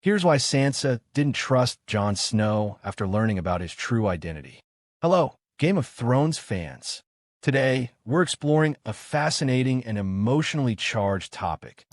Here's why Sansa didn't trust Jon Snow after learning about his true identity. Hello, Game of Thrones fans. Today, we're exploring a fascinating and emotionally charged topic.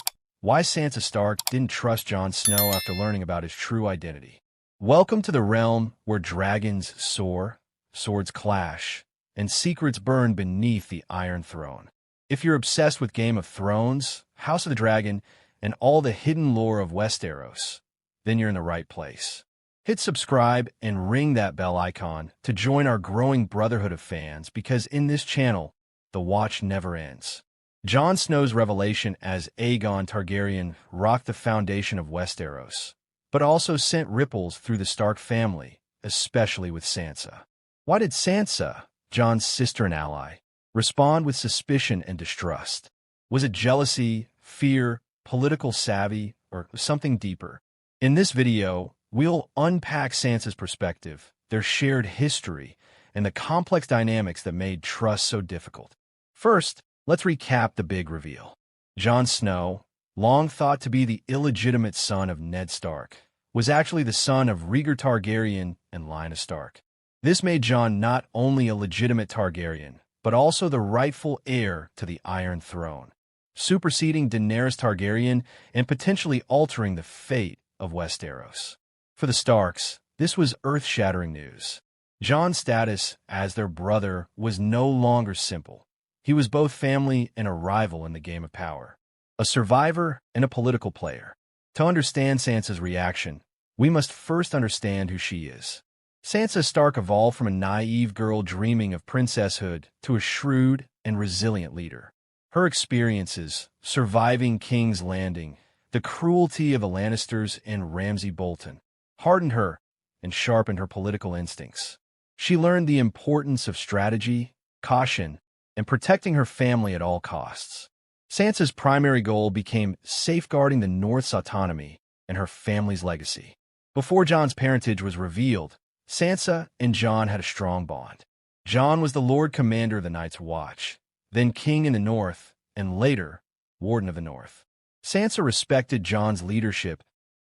Why Sansa Stark didn't trust Jon Snow after learning about his true identity. Welcome to the realm where dragons soar, swords clash, and secrets burn beneath the Iron Throne. If you're obsessed with Game of Thrones, House of the Dragon, and all the hidden lore of Westeros, then you're in the right place. Hit subscribe and ring that bell icon to join our growing brotherhood of fans, because in this channel, the watch never ends. Jon Snow's revelation as Aegon Targaryen rocked the foundation of Westeros, but also sent ripples through the Stark family, especially with Sansa. Why did Sansa, Jon's sister and ally, respond with suspicion and distrust? Was it jealousy, fear, political savvy, or something deeper? In this video, we'll unpack Sansa's perspective, their shared history, and the complex dynamics that made trust so difficult. First, let's recap the big reveal. Jon Snow, long thought to be the illegitimate son of Ned Stark, was actually the son of Rhaegar Targaryen and Lyanna Stark. This made Jon not only a legitimate Targaryen, but also the rightful heir to the Iron Throne, superseding Daenerys Targaryen and potentially altering the fate of Westeros. For the Starks, this was earth-shattering news. Jon's status as their brother was no longer simple. He was both family and a rival in the game of power, a survivor and a political player. To understand Sansa's reaction, we must first understand who she is. Sansa Stark evolved from a naive girl dreaming of princesshood to a shrewd and resilient leader. Her experiences, surviving King's Landing, the cruelty of the Lannisters and Ramsay Bolton, hardened her and sharpened her political instincts. She learned the importance of strategy, caution, and protecting her family at all costs. Sansa's primary goal became safeguarding the North's autonomy and her family's legacy. Before Jon's parentage was revealed, Sansa and Jon had a strong bond. Jon was the Lord Commander of the Night's Watch, then King in the North, and later, Warden of the North. Sansa respected Jon's leadership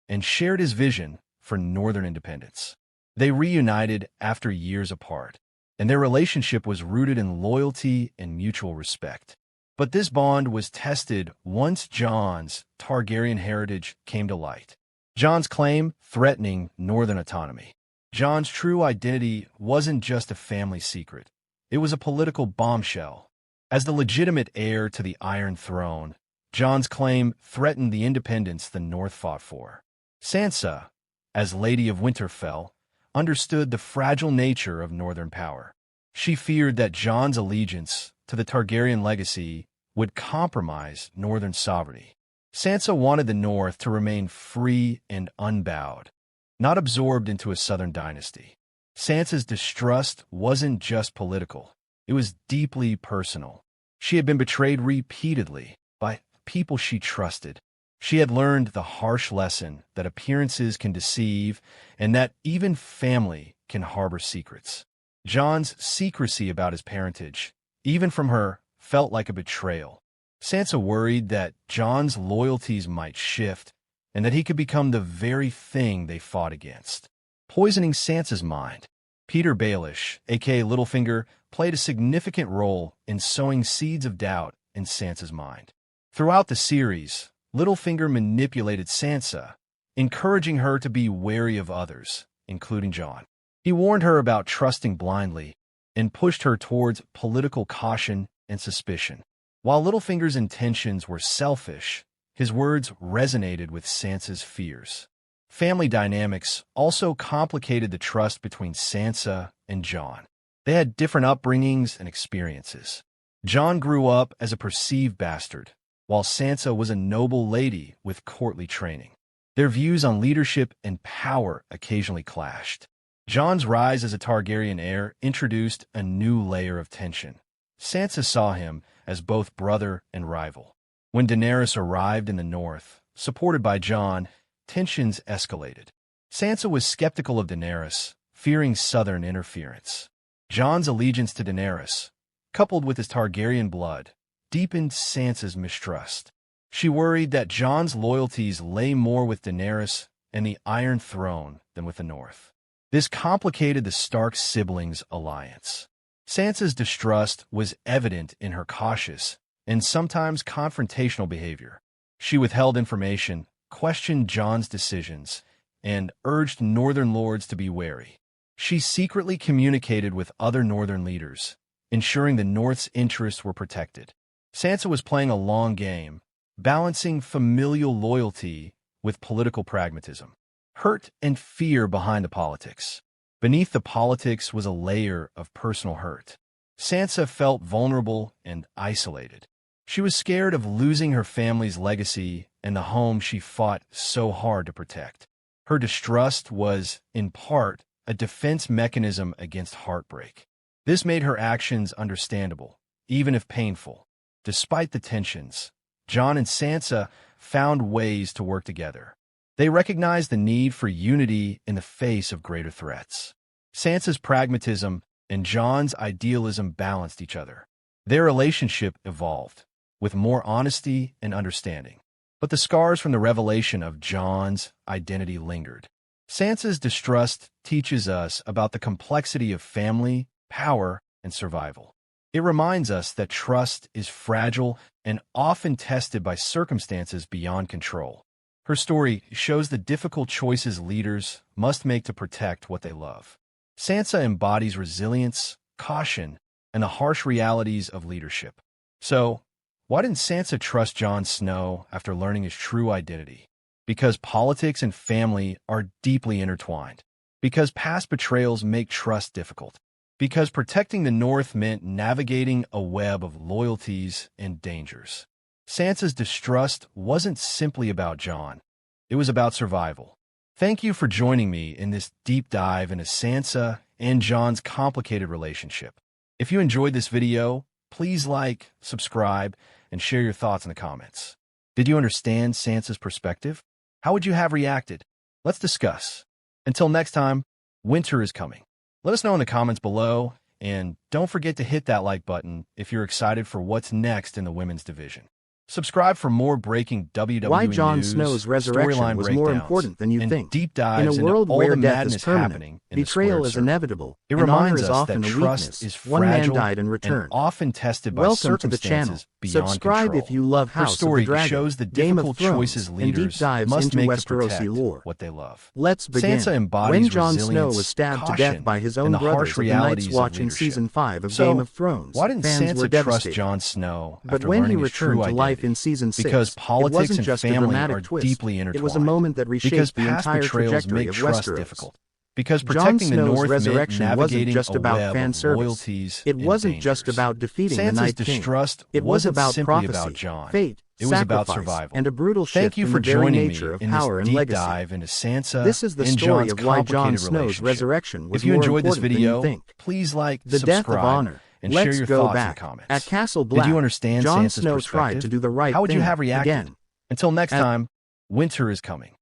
and shared his vision for Northern independence. They reunited after years apart, and their relationship was rooted in loyalty and mutual respect. But this bond was tested once Jon's Targaryen heritage came to light. Jon's claim threatening Northern autonomy. Jon's true identity wasn't just a family secret. It was a political bombshell. As the legitimate heir to the Iron Throne, Jon's claim threatened the independence the North fought for. Sansa, as Lady of Winterfell, understood the fragile nature of Northern power. She feared that Jon's allegiance to the Targaryen legacy would compromise Northern sovereignty. Sansa wanted the North to remain free and unbowed, not absorbed into a Southern dynasty. Sansa's distrust wasn't just political. It was deeply personal. She had been betrayed repeatedly by people she trusted. She had learned the harsh lesson that appearances can deceive and that even family can harbor secrets. Jon's secrecy about his parentage, even from her, felt like a betrayal. Sansa worried that Jon's loyalties might shift and that he could become the very thing they fought against, poisoning Sansa's mind. Peter Baelish, aka Littlefinger, played a significant role in sowing seeds of doubt in Sansa's mind. Throughout the series, Littlefinger manipulated Sansa, encouraging her to be wary of others, including Jon. He warned her about trusting blindly and pushed her towards political caution and suspicion. While Littlefinger's intentions were selfish, his words resonated with Sansa's fears. Family dynamics also complicated the trust between Sansa and Jon. They had different upbringings and experiences. Jon grew up as a perceived bastard, while Sansa was a noble lady with courtly training. Their views on leadership and power occasionally clashed. Jon's rise as a Targaryen heir introduced a new layer of tension. Sansa saw him as both brother and rival. When Daenerys arrived in the North, supported by Jon, tensions escalated. Sansa was skeptical of Daenerys, fearing Southern interference. Jon's allegiance to Daenerys, coupled with his Targaryen blood, deepened Sansa's mistrust. She worried that Jon's loyalties lay more with Daenerys and the Iron Throne than with the North. This complicated the Stark siblings' alliance. Sansa's distrust was evident in her cautious and sometimes confrontational behavior. She withheld information, questioned Jon's decisions, and urged Northern lords to be wary. She secretly communicated with other Northern leaders, ensuring the North's interests were protected. Sansa was playing a long game, balancing familial loyalty with political pragmatism. Hurt and fear behind the politics. Beneath the politics was a layer of personal hurt. Sansa felt vulnerable and isolated. She was scared of losing her family's legacy and the home she fought so hard to protect. Her distrust was, in part, a defense mechanism against heartbreak. This made her actions understandable, even if painful. Despite the tensions, Jon and Sansa found ways to work together. They recognized the need for unity in the face of greater threats. Sansa's pragmatism and Jon's idealism balanced each other. Their relationship evolved, with more honesty and understanding. But the scars from the revelation of Jon's identity lingered. Sansa's distrust teaches us about the complexity of family, power, and survival. It reminds us that trust is fragile and often tested by circumstances beyond control. Her story shows the difficult choices leaders must make to protect what they love. Sansa embodies resilience, caution, and the harsh realities of leadership. So, why didn't Sansa trust Jon Snow after learning his true identity? Because politics and family are deeply intertwined. Because past betrayals make trust difficult. Because protecting the North meant navigating a web of loyalties and dangers. Sansa's distrust wasn't simply about Jon. It was about survival. Thank you for joining me in this deep dive into Sansa and Jon's complicated relationship. If you enjoyed this video, please like, subscribe, and share your thoughts in the comments. Did you understand Sansa's perspective? How would you have reacted? Let's discuss. Until next time, winter is coming. Let us know in the comments below, and don't forget to hit that like button if you're excited for what's next in the women's division. Subscribe for more breaking WWE Why Jon news, Snow's resurrection storyline was more breakdowns, important than you and think. deep dives In a world into all where the death madness is permanent, happening in the betrayal squared is circle. inevitable, It and honor reminds is us often that a trust weakness. is One man fragile died and and returned. often tested by Welcome to the channel. circumstances beyond Subscribe control. if you love Her House of story the Dragon, shows the Game of difficult Thrones, choices and deep leaders dives must into make to Westerosi protect lore. what they love. Let's begin. Sansa embodies When Jon Snow resilience, was stabbed to caution, death by his own and the brothers harsh at the Night's realities of Watch in leadership. Season 5 of So, Game of Thrones, why didn't fans Sansa were trust devastated. Jon Snow But after when he learning his true returned to life identity? in Season 6, Because it politics wasn't and just a family dramatic are twist. deeply intertwined. It was a moment that Because reshaped the past entire betrayals trajectory make of trust Westeros. difficult. Because Jon protecting the Snow's North meant resurrection wasn't navigating just a about web fan of service. loyalties It and wasn't just dangers. about defeating the Sansa's Night King. distrust It was wasn't about simply prophecy, about Jon. fate, It was about sacrifice, survival. and a brutal shift Thank you in for the very joining nature me of in this power and deep legacy. dive into Sansa This is the and story Jon's of why Jon complicated Snow's relationship. resurrection was If you more enjoyed this important than you video, think. please like, The death of subscribe, honor. and share Let's your go thoughts back. in the comments. At Castle Black, Did you understand Jon Sansa's Snow perspective? tried to do the right How would you thing have reacted? again. Until next time, winter is coming.